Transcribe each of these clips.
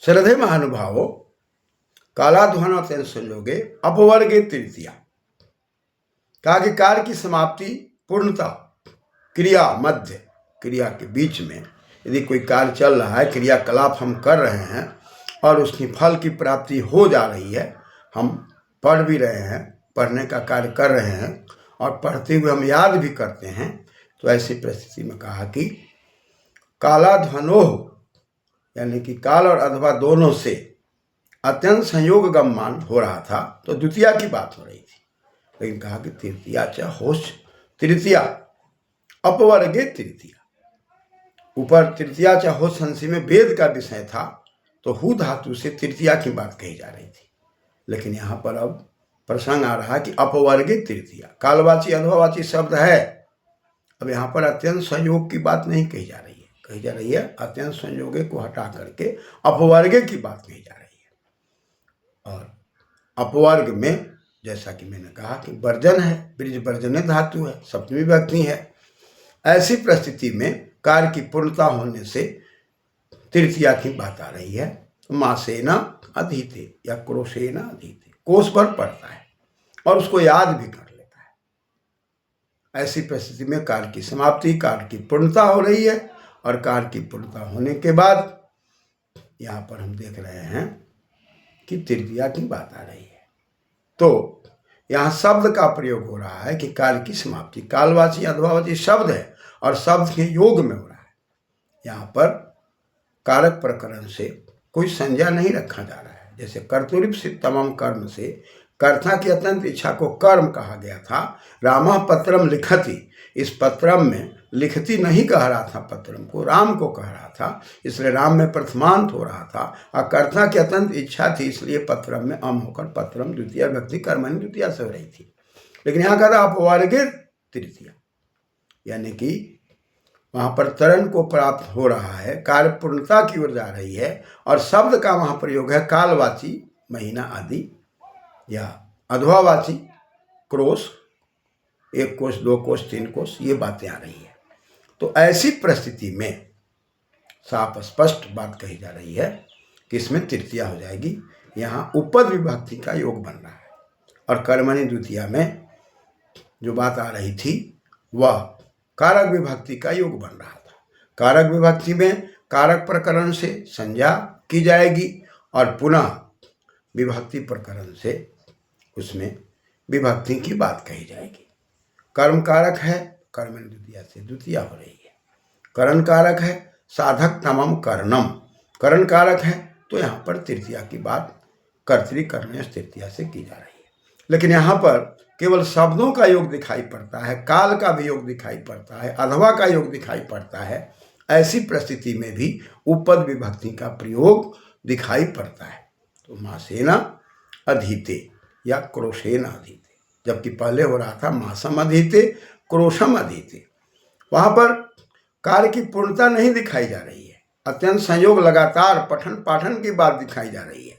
श्रद्धे महानुभावो कालाध्वन अत्यंत संयोगे अपवर्गे तृतीया। कहा कि कार्य की समाप्ति पूर्णता क्रिया मध्य क्रिया के बीच में यदि कोई कार्य चल रहा है, क्रियाकलाप हम कर रहे हैं और उसकी फल की प्राप्ति हो जा रही है, हम पढ़ भी रहे हैं, पढ़ने का कार्य कर रहे हैं और पढ़ते हुए हम याद भी करते हैं, तो ऐसी परिस्थिति में कहा कि कालाध्वनोः यानी कि काल और अध्वा दोनों से अत्यंत संयोग गम्यमान हो रहा था, तो द्वितीया की बात हो रही थी। लेकिन कहा कि तृतीया च होश तृतीया अपवर्गे तृतीया। ऊपर तृतीया च होश संसी में वेद का विषय था, तो हु धातु से तृतीया की बात कही जा रही थी। लेकिन यहाँ पर अब प्रसंग आ रहा कि अपवर्गे तृतीया, कालवाची अध्वावाची शब्द है। अब यहाँ पर अत्यंत संयोग की बात नहीं कही जा रही है, कही जा रही है अत्यंत संयोगे को हटा करके अपवर्गे की बात कही जा रही है। और अपवर्ग में जैसा कि मैंने कहा कि वर्जन है, ब्रिज वर्जने धातु है, सप्तमी विभक्ति है। ऐसी परिस्थिति में कार्य की पूर्णता होने से तृतीया की बात आ रही है। मासेना अधीते या क्रोशेना अधीते, कोष पर पड़ता है और उसको याद भी कर लेता है। ऐसी परिस्थिति में कार्य की समाप्ति, कार्य की पूर्णता हो रही है और कार्य की पूर्णता होने के बाद यहाँ पर हम देख रहे हैं कि तृतीया की बात आ रही है। तो यहाँ शब्द का प्रयोग हो रहा है कि कार्य की समाप्ति, कालवाची अध्वावाची शब्द है और शब्द के योग में हो रहा है। यहाँ पर कारक प्रकरण से कोई संज्ञा नहीं रखा जा रहा है। जैसे कर्तुरिप से तमाम कर्म से कर्ता की अत्यंत इच्छा को कर्म कहा गया था। रामः पत्रम लिखति, इस पत्रम में लिखती नहीं कह रहा था, पत्रम को राम को कह रहा था, इसलिए राम में प्रथमांत हो रहा था और कर्ता की अत्यंत इच्छा थी, इसलिए पत्रम में अम होकर पत्रम द्वितीय व्यक्ति कर्मणि द्वितीया से हो रही थी। लेकिन यहाँ कहता अपवर्गे तृतीया, यानी कि वहाँ पर तरण को प्राप्त हो रहा है, कार्य पूर्णता की ओर जा रही है और शब्द का वहाँ प्रयोग है कालवाची महीना आदि या अध्वावाची क्रोश, 1 कोश 2 कोश 3 कोश, ये बातें आ रही है। तो ऐसी परिस्थिति में साफ स्पष्ट बात कही जा रही है कि इसमें तृतीया हो जाएगी। यहाँ उपद विभक्ति का योग बन रहा है और कर्मणि द्वितीया में जो बात आ रही थी वह कारक विभक्ति का योग बन रहा था। कारक विभक्ति में कारक प्रकरण से संज्ञा की जाएगी और पुनः विभक्ति प्रकरण से उसमें विभक्ति की बात कही जाएगी। कर्म कारक है, कर्मणि द्वितीया से द्वितीया हो रही है। करण कारक है, साधक तमम कर्णम, करण कारक है, तो यहाँ पर तृतीया की बात कर्तृकर्णेय तृतीया से की जा रही है। लेकिन यहाँ पर केवल शब्दों का योग दिखाई पड़ता है, काल का भी योग दिखाई पड़ता है, अधवा का योग दिखाई पड़ता है। ऐसी परिस्थिति में भी उपद विभक्ति का प्रयोग दिखाई पड़ता है। तो मासेना अधीते या क्रोशेन अधीते, जबकि पहले हो रहा था मासम अधीते क्रोशम अधीते। वहाँ पर कार्य की पूर्णता नहीं दिखाई जा रही है, अत्यंत संयोग लगातार पठन पाठन की बात दिखाई जा रही है।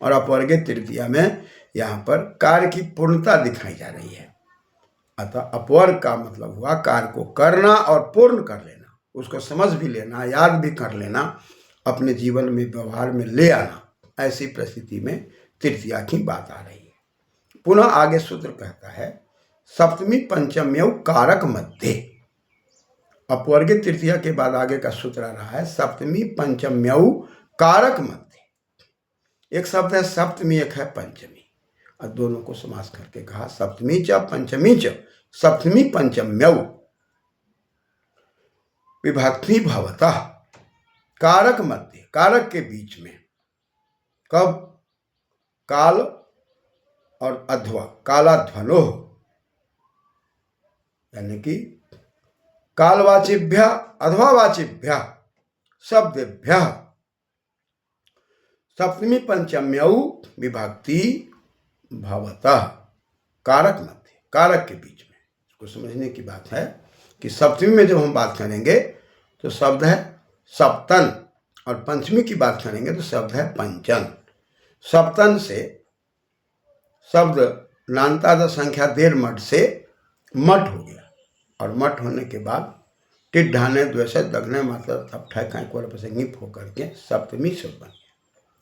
और अपवर्गे तृतीया में यहाँ पर कार्य की पूर्णता दिखाई जा रही है। अतः अपवर्ग का मतलब हुआ कार्य को करना और पूर्ण कर लेना, उसको समझ भी लेना, याद भी कर लेना, अपने जीवन में व्यवहार में ले आना। ऐसी परिस्थिति में तृतीया की बात आ रही है। पुनः आगे सूत्र कहता है सप्तमी पंचम्यौ कारक मध्य। अपवर्गे तृतीया के बाद आगे का सूत्र आ रहा है सप्तमी पंचम्यौ कारक मध्य। एक शब्द है सप्तमी, एक है पंचमी, और दोनों को समास करके कहा सप्तमी च पंचमी च सप्तमी पंचम्यौ विभक्ति भवतः कारक मध्य, कारक के बीच में। कब? काल और अध्वा, कालाध्वनो, यानी कि कालवाचिभ्य अध्वावाचिभ्य शब्देभ्य सप्तमी पंचम्यौ विभक्ति भवतः कारक मध्य, कारक के बीच में। इसको समझने की बात है कि सप्तमी में जब हम बात करेंगे तो शब्द है सप्तन और पंचमी की बात करेंगे तो शब्द है पंचन। सप्तन से शब्द नान्ताद संख्या देर मठ से मठ हो गया और मठ होने के बाद टिड्ढाने द्वेषे दग्ने मतलब तब ठैक होकर के सप्तमी शब्द बन गया।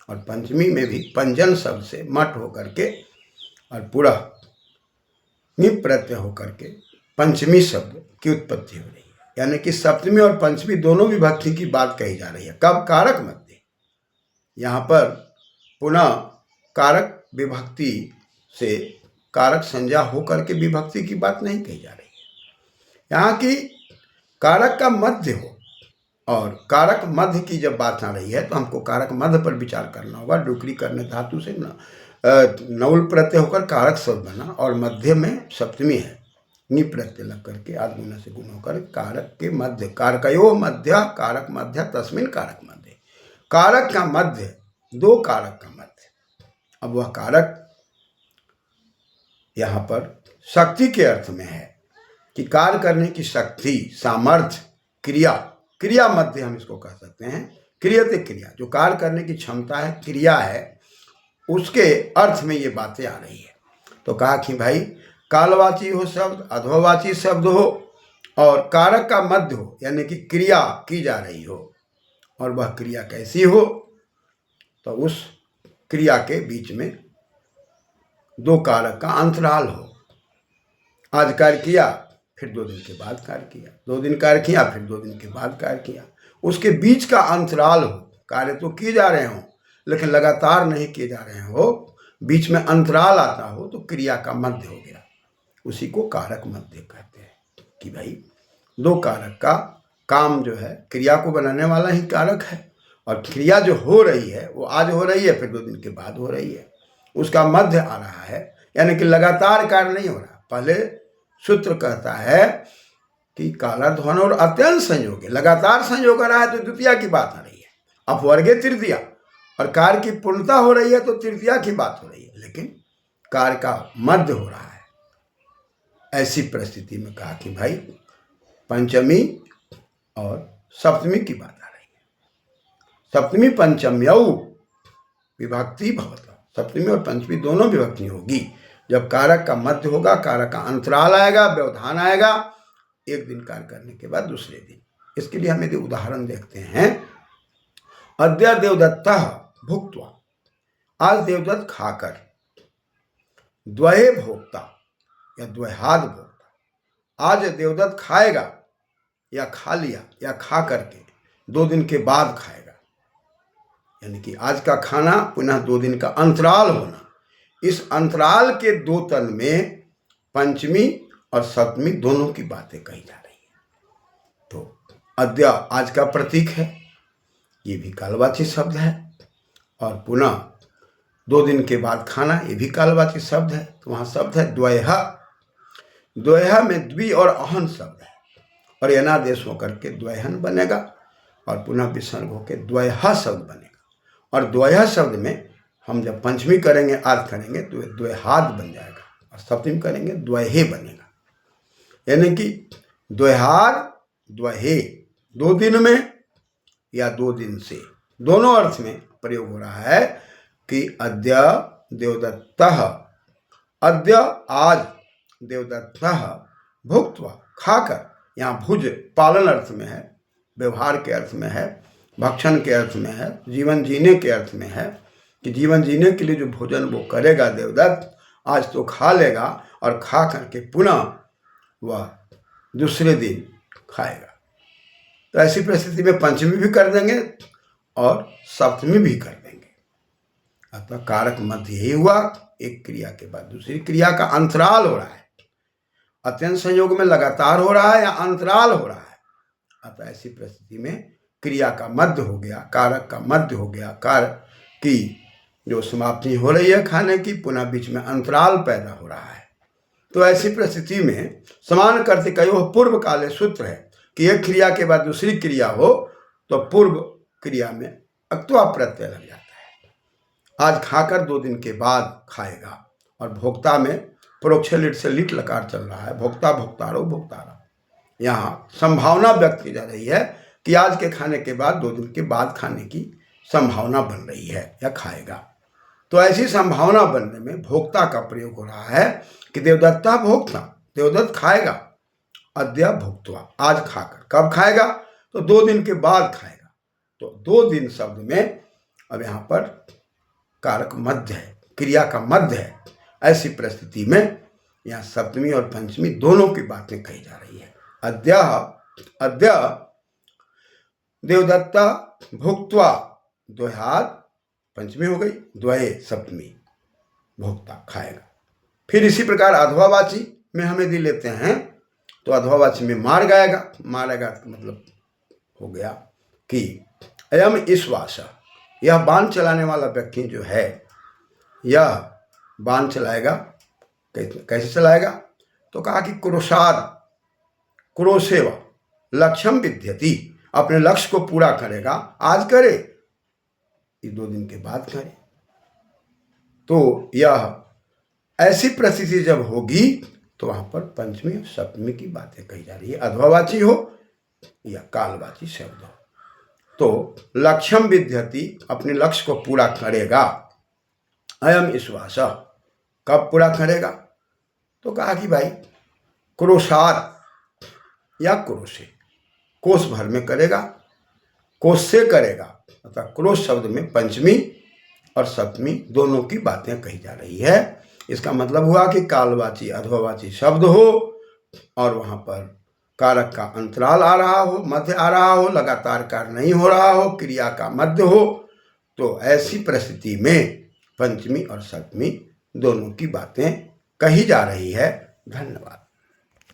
और पंचमी में भी पंजन शब्द से मठ होकर के और पूरा निप प्रत्यय होकर के पंचमी शब्द की उत्पत्ति हो रही है। यानी कि सप्तमी और पंचमी दोनों विभक्ति की बात कही जा रही है। कब? कारक मध्य। यहाँ पर पुनः कारक विभक्ति से कारक संज्ञा होकर के विभक्ति की बात नहीं कही जा रही है। यहाँ की कारक का मध्य हो, और कारक मध्य की जब बात आ रही है तो हमको कारक मध्य पर विचार करना होगा। डुकरी करने धातु से नौल प्रत्यय होकर कारक शब्द बना, और मध्य में सप्तमी है, नि प्रत्यय लग करके आदगुण से गुण होकर कारक के मध्य, कारकयो मध्य, कारक मध्य तस्मिन कारक मध्य। कारक का मध्य, दो कारक का मध्य। अब वह कारक यहाँ पर शक्ति के अर्थ में है कि कार्य करने की शक्ति, सामर्थ्य, क्रिया, क्रिया मध्य हम इसको कह सकते हैं। क्रियते क्रिया, जो कार्य करने की क्षमता है, क्रिया है, उसके अर्थ में ये बातें आ रही है। तो कहा कि भाई कालवाची हो शब्द, अधोवाची शब्द हो, और कारक का मध्य हो, यानी कि क्रिया की जा रही हो, और वह क्रिया कैसी हो, तो उस क्रिया के बीच में दो कारक का अंतराल हो। आज कार्य किया, फिर 2 दिन के बाद कार्य किया, 2 दिन कार्य किया, फिर 2 दिन के बाद कार्य किया, उसके बीच का अंतराल हो। कार्य तो किए जा रहे हो लेकिन लगातार नहीं किए जा रहे हो, बीच में अंतराल आता हो, तो क्रिया का मध्य हो गया। उसी को कारक मध्य कहते हैं कि भाई दो कारक का काम जो है, क्रिया को बनाने वाला ही कारक है, और क्रिया जो हो रही है वो आज हो रही है, फिर 2 दिन के बाद हो रही है, उसका मध्य आ रहा है। यानी कि लगातार कार्य नहीं हो रहा। पहले सूत्र कहता है कि कालाध्वन और अत्यंत संयोग है, लगातार संयोग आ रहा है तो द्वितीया की बात आ रही है। अपवर्गे तृतीया, और कार्य की पूर्णता हो रही है तो तृतीया की बात हो रही है, लेकिन कार्य का मध्य हो रहा है। ऐसी परिस्थिति में कहा कि भाई पंचमी और सप्तमी की बात आ रही है। सप्तमी पंचम्यौ विभक्ति भवत, सप्तमी और पंचमी दोनों विभक्ति होगी जब कारक का मध्य होगा, कारक का अंतराल आएगा, व्यवधान आएगा, एक दिन कार्य करने के बाद दूसरे दिन। इसके लिए हम यदि उदाहरण देखते हैं, अद्य देवदत्तः भुक्त्वा, आज देवदत्त खाकर, द्वये भोक्ता या द्वयाद भोक्ता, आज देवदत्त खाएगा या खा लिया या खा करके 2 दिन के बाद खाएगा। यानी कि आज का खाना पुनः 2 दिन का अंतराल होना। इस अंतराल के 2 तन में पंचमी और सप्तमी दोनों की बातें कही जा रही है। तो अद्य आज का प्रतीक है, ये भी कालवाची शब्द है, और पुनः 2 दिन के बाद खाना, ये भी कालवाची शब्द है। तो वहाँ शब्द है द्वयः, द्वयः में द्वि और अहन शब्द है, और यनादेश होकर के द्वयहन बनेगा, और पुनः विसर्ग होकर द्वयः शब्द बनेगा। और द्वयः शब्द में हम जब पंचमी करेंगे, अर्थ करेंगे, तो द्वयाद बन जाएगा, और सप्तमी करेंगे द्वहे बनेगा। यानी कि द्वयाद द्वहे, 2 दिन में या 2 दिन से, दोनों अर्थ में प्रयोग हो रहा है कि अद्य देवदत्तः, अद्य आज देवदत्तः भुक्त्वा, खाकर, यहाँ भुज पालन अर्थ में है, व्यवहार के अर्थ में है, भक्षण के अर्थ में है, जीवन जीने के अर्थ में है, कि जीवन जीने के लिए जो भोजन वो करेगा देवदत्त, आज तो खा लेगा, और खा करके पुनः वह दूसरे दिन खाएगा। तो ऐसी परिस्थिति में पंचमी भी कर देंगे और सप्तमी भी कर देंगे। अतः कारक मध्य यही हुआ, एक क्रिया के बाद दूसरी क्रिया का अंतराल हो रहा है। अत्यंत संयोग में लगातार हो रहा है या अंतराल हो रहा है। अतः ऐसी परिस्थिति में क्रिया का मध्य हो गया, कारक का मध्य हो गया, कार्य की जो समाप्ति हो रही है खाने की, पुनः बीच में अंतराल पैदा हो रहा है। तो ऐसी परिस्थिति में समान कर्तृकयो पूर्व काले सूत्र है कि एक क्रिया के बाद दूसरी क्रिया हो तो पूर्व क्रिया में अक्त्वा प्रत्यय लग जाता है। आज खाकर 2 दिन के बाद खाएगा, और भोक्ता में परोक्ष लिट से लिट लकार चल रहा है, भोक्ता भोक्तारो भोक्तारा। यहाँ संभावना व्यक्त की जा रही है कि आज के खाने के बाद 2 दिन के बाद खाने की संभावना बन रही है या खाएगा। तो ऐसी संभावना बनने में भोक्ता का प्रयोग हो रहा है कि देवदत्ता भोक्ता, देवदत्त खाएगा, अद्य भुक्त्वा, आज खाकर। कब खाएगा? तो 2 दिन के बाद खाएगा। तो 2 दिन शब्द में अब यहाँ पर कारक मध्य है, क्रिया का मध्य है। ऐसी परिस्थिति में यहाँ सप्तमी और पंचमी दोनों की बातें कही जा रही है। अद्य देवदत्ता भुक्त्वा, द्वयाद पंचमी हो गई, द्वये सप्तमी, भोक्ता खाएगा। फिर इसी प्रकार अध्वावाची में हम यदि लेते हैं तो अध्वावाची में मार गाएगा। मारेगा का मतलब हो गया कि अयम ईश्वास, यह बाण चलाने वाला व्यक्ति जो है, यह बाण चलाएगा। कैसे चलाएगा? तो कहा कि क्रोशाद, क्रोशेव लक्ष्यम विद्यति, अपने लक्ष्य को पूरा करेगा। आज करे, ये 2 दिन के बाद करे। तो यह ऐसी परिस्थिति जब होगी तो वहां पर पंचमी और सप्तमी की बातें कही जा रही है, अध्वावाची हो या कालवाची शब्द हो। तो लक्ष्यम विद्यति, अपने लक्ष्य को पूरा करेगा। अयम ईश्वास, कब पूरा करेगा? तो कहा कि भाई क्रोशात या क्रोशे, कोष भर में करेगा, कोष से करेगा। अर्थात क्रोश शब्द में पंचमी और सप्तमी दोनों की बातें कही जा रही है। इसका मतलब हुआ कि कालवाची अध्वावाची शब्द हो और वहां पर कारक का अंतराल आ रहा हो, मध्य आ रहा हो, लगातार कार्य नहीं हो रहा हो, क्रिया का मध्य हो। तो ऐसी परिस्थिति में पंचमी और सप्तमी दोनों की बातें कही जा रही है। धन्यवाद।